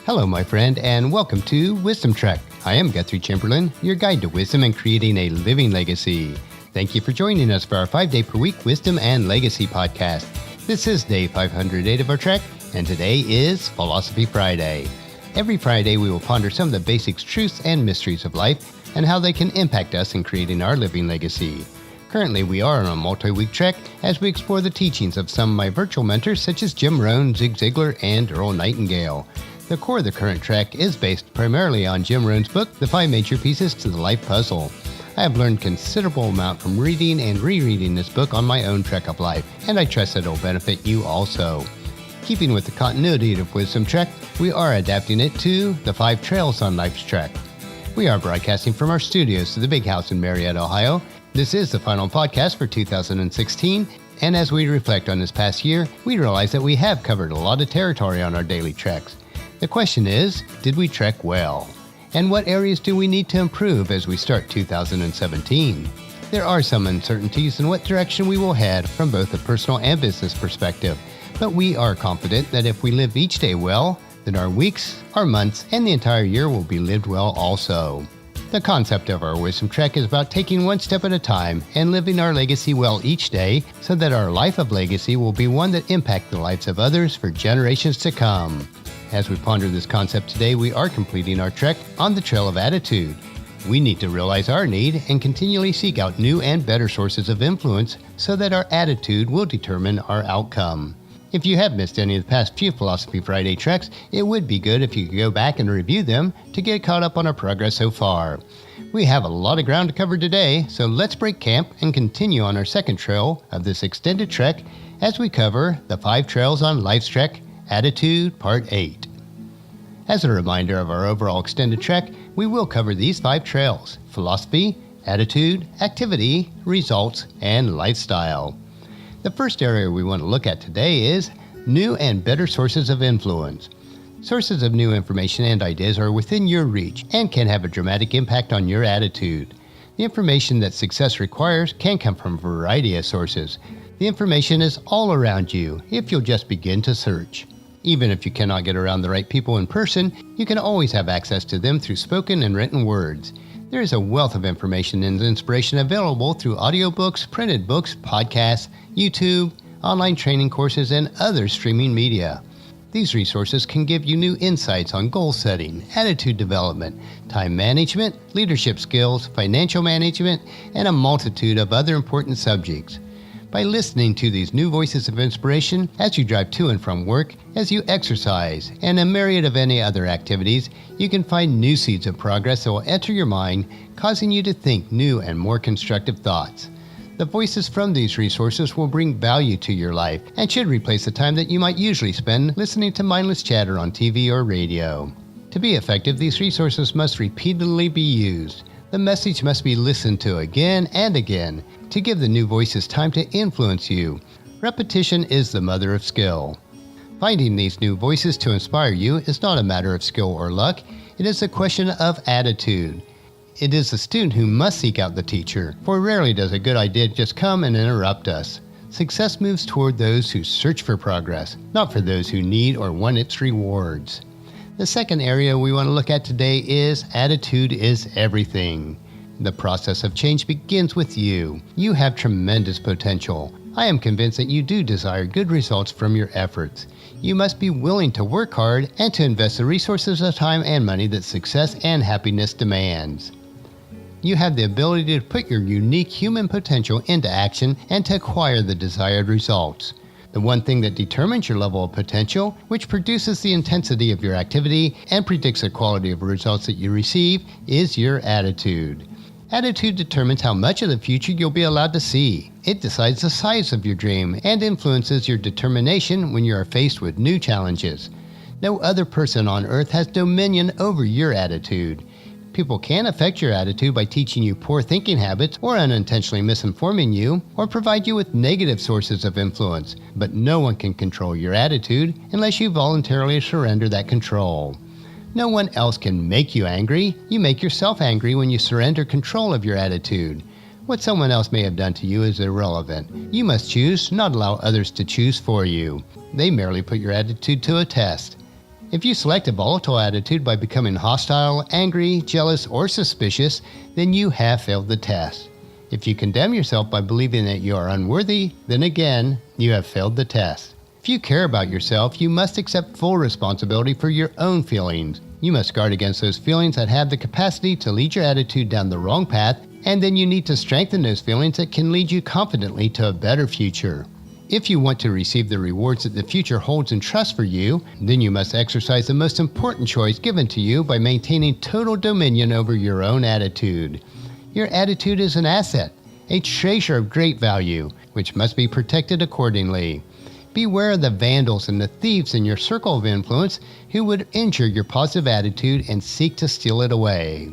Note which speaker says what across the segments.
Speaker 1: Hello, my friend, and welcome to Wisdom Trek. I am Guthrie Chamberlain, your guide to wisdom and creating a living legacy. Thank you for joining us for our 5-day-per-week Wisdom and Legacy podcast. This is day 508 of our trek, and today is Philosophy Friday. Every Friday, we will ponder some of the basic truths and mysteries of life and how they can impact us in creating our living legacy. Currently, we are on a multi-week trek as we explore the teachings of some of my virtual mentors such as Jim Rohn, Zig Ziglar, and Earl Nightingale. The core of the current trek is based primarily on Jim Rohn's book, The 5 Major Pieces to the Life Puzzle. I have learned considerable amount from reading and rereading this book on my own trek of life, and I trust that it will benefit you also. Keeping with the continuity of Wisdom Trek, we are adapting it to the 5 Trails on Life's Trek. We are broadcasting from our studios to the Big House in Marietta, Ohio. This is the final podcast for 2016, and as we reflect on this past year, we realize that we have covered a lot of territory on our daily treks. The question is, did we trek well? And what areas do we need to improve as we start 2017? There are some uncertainties in what direction we will head from both a personal and business perspective, but we are confident that if we live each day well, then our weeks, our months, and the entire year will be lived well also. The concept of our Wisdom Trek is about taking one step at a time and living our legacy well each day so that our life of legacy will be one that impacts the lives of others for generations to come. As we ponder this concept today, we are completing our trek on the trail of attitude. We need to realize our need and continually seek out new and better sources of influence so that our attitude will determine our outcome. If you have missed any of the past few Philosophy Friday treks, it would be good if you could go back and review them to get caught up on our progress so far. We have a lot of ground to cover today, so let's break camp and continue on our second trail of this extended trek as we cover the 5 Trails on Life's Trek, Attitude, Part 8. As a reminder of our overall extended trek, we will cover these 5 trails: philosophy, attitude, activity, results, and lifestyle. The first area we want to look at today is new and better sources of influence. Sources of new information and ideas are within your reach and can have a dramatic impact on your attitude. The information that success requires can come from a variety of sources. The information is all around you if you'll just begin to search. Even if you cannot get around the right people in person, you can always have access to them through spoken and written words. There is a wealth of information and inspiration available through audiobooks, printed books, podcasts, YouTube, online training courses, and other streaming media. These resources can give you new insights on goal setting, attitude development, time management, leadership skills, financial management, and a multitude of other important subjects. By listening to these new voices of inspiration as you drive to and from work, as you exercise, and a myriad of any other activities, you can find new seeds of progress that will enter your mind, causing you to think new and more constructive thoughts. The voices from these resources will bring value to your life and should replace the time that you might usually spend listening to mindless chatter on TV or radio. To be effective, these resources must repeatedly be used. The message must be listened to again and again to give the new voices time to influence you. Repetition is the mother of skill. Finding these new voices to inspire you is not a matter of skill or luck. It is a question of attitude. It is the student who must seek out the teacher, for rarely does a good idea just come and interrupt us. Success moves toward those who search for progress, not for those who need or want its rewards. The second area we want to look at today is attitude is everything. The process of change begins with you. You have tremendous potential. I am convinced that you do desire good results from your efforts. You must be willing to work hard and to invest the resources of time and money that success and happiness demands. You have the ability to put your unique human potential into action and to acquire the desired results. The one thing that determines your level of potential, which produces the intensity of your activity and predicts the quality of results that you receive, is your attitude. Attitude determines how much of the future you'll be allowed to see. It decides the size of your dream and influences your determination when you are faced with new challenges. No other person on earth has dominion over your attitude. People can affect your attitude by teaching you poor thinking habits or unintentionally misinforming you or provide you with negative sources of influence, but no one can control your attitude unless you voluntarily surrender that control. No one else can make you angry. You make yourself angry when you surrender control of your attitude. What someone else may have done to you is irrelevant. You must choose, not allow others to choose for you. They merely put your attitude to a test. If you select a volatile attitude by becoming hostile, angry, jealous, or suspicious, then you have failed the test. If you condemn yourself by believing that you are unworthy, then again, you have failed the test. If you care about yourself, you must accept full responsibility for your own feelings. You must guard against those feelings that have the capacity to lead your attitude down the wrong path, and then you need to strengthen those feelings that can lead you confidently to a better future. If you want to receive the rewards that the future holds in trust for you, then you must exercise the most important choice given to you by maintaining total dominion over your own attitude. Your attitude is an asset, a treasure of great value, which must be protected accordingly. Beware of the vandals and the thieves in your circle of influence who would injure your positive attitude and seek to steal it away.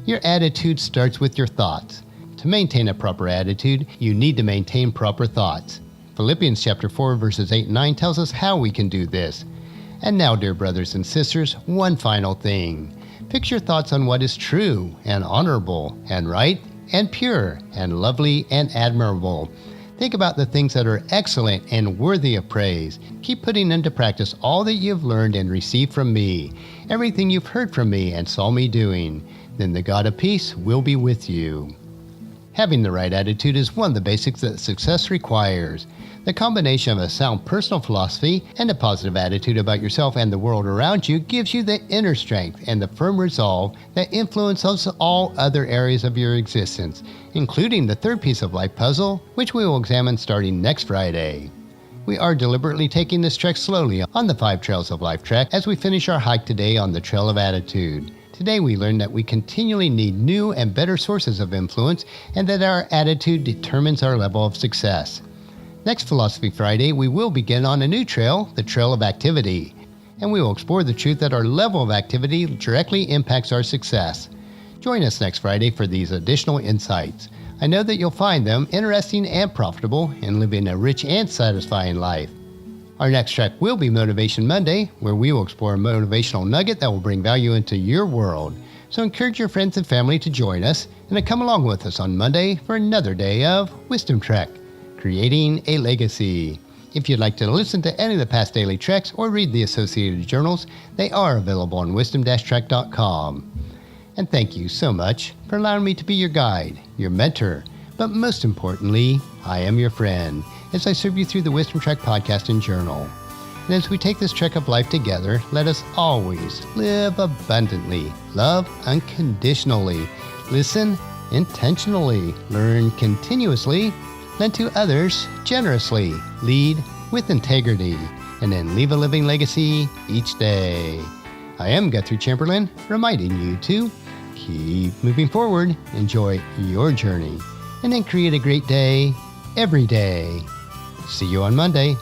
Speaker 1: Your attitude starts with your thoughts. To maintain a proper attitude, you need to maintain proper thoughts. Philippians chapter 4 verses 8 and 9 tells us how we can do this. And now, dear brothers and sisters, one final thing. Fix your thoughts on what is true and honorable and right and pure and lovely and admirable. Think about the things that are excellent and worthy of praise. Keep putting into practice all that you have learned and received from me, everything you've heard from me and saw me doing. Then the God of peace will be with you. Having the right attitude is one of the basics that success requires. The combination of a sound personal philosophy and a positive attitude about yourself and the world around you gives you the inner strength and the firm resolve that influences all other areas of your existence, including the third piece of life puzzle, which we will examine starting next Friday. We are deliberately taking this trek slowly on the 5 Trails of Life trek as we finish our hike today on the Trail of Attitude. Today we learned that we continually need new and better sources of influence and that our attitude determines our level of success. Next Philosophy Friday, we will begin on a new trail, the Trail of Activity, and we will explore the truth that our level of activity directly impacts our success. Join us next Friday for these additional insights. I know that you'll find them interesting and profitable in living a rich and satisfying life. Our next track will be Motivation Monday, where we will explore a motivational nugget that will bring value into your world. So encourage your friends and family to join us and to come along with us on Monday for another day of Wisdom Trek, Creating a Legacy. If you'd like to listen to any of the past daily treks or read the associated journals, they are available on wisdom-trek.com. And thank you so much for allowing me to be your guide, your mentor, but most importantly, I am your friend as I serve you through the Wisdom Trek podcast and journal. And as we take this trek of life together, let us always live abundantly, love unconditionally, listen intentionally, learn continuously, lend to others generously, lead with integrity, and then leave a living legacy each day. I am Guthrie Chamberlain, reminding you to keep moving forward, enjoy your journey, and then create a great day every day. See you on Monday.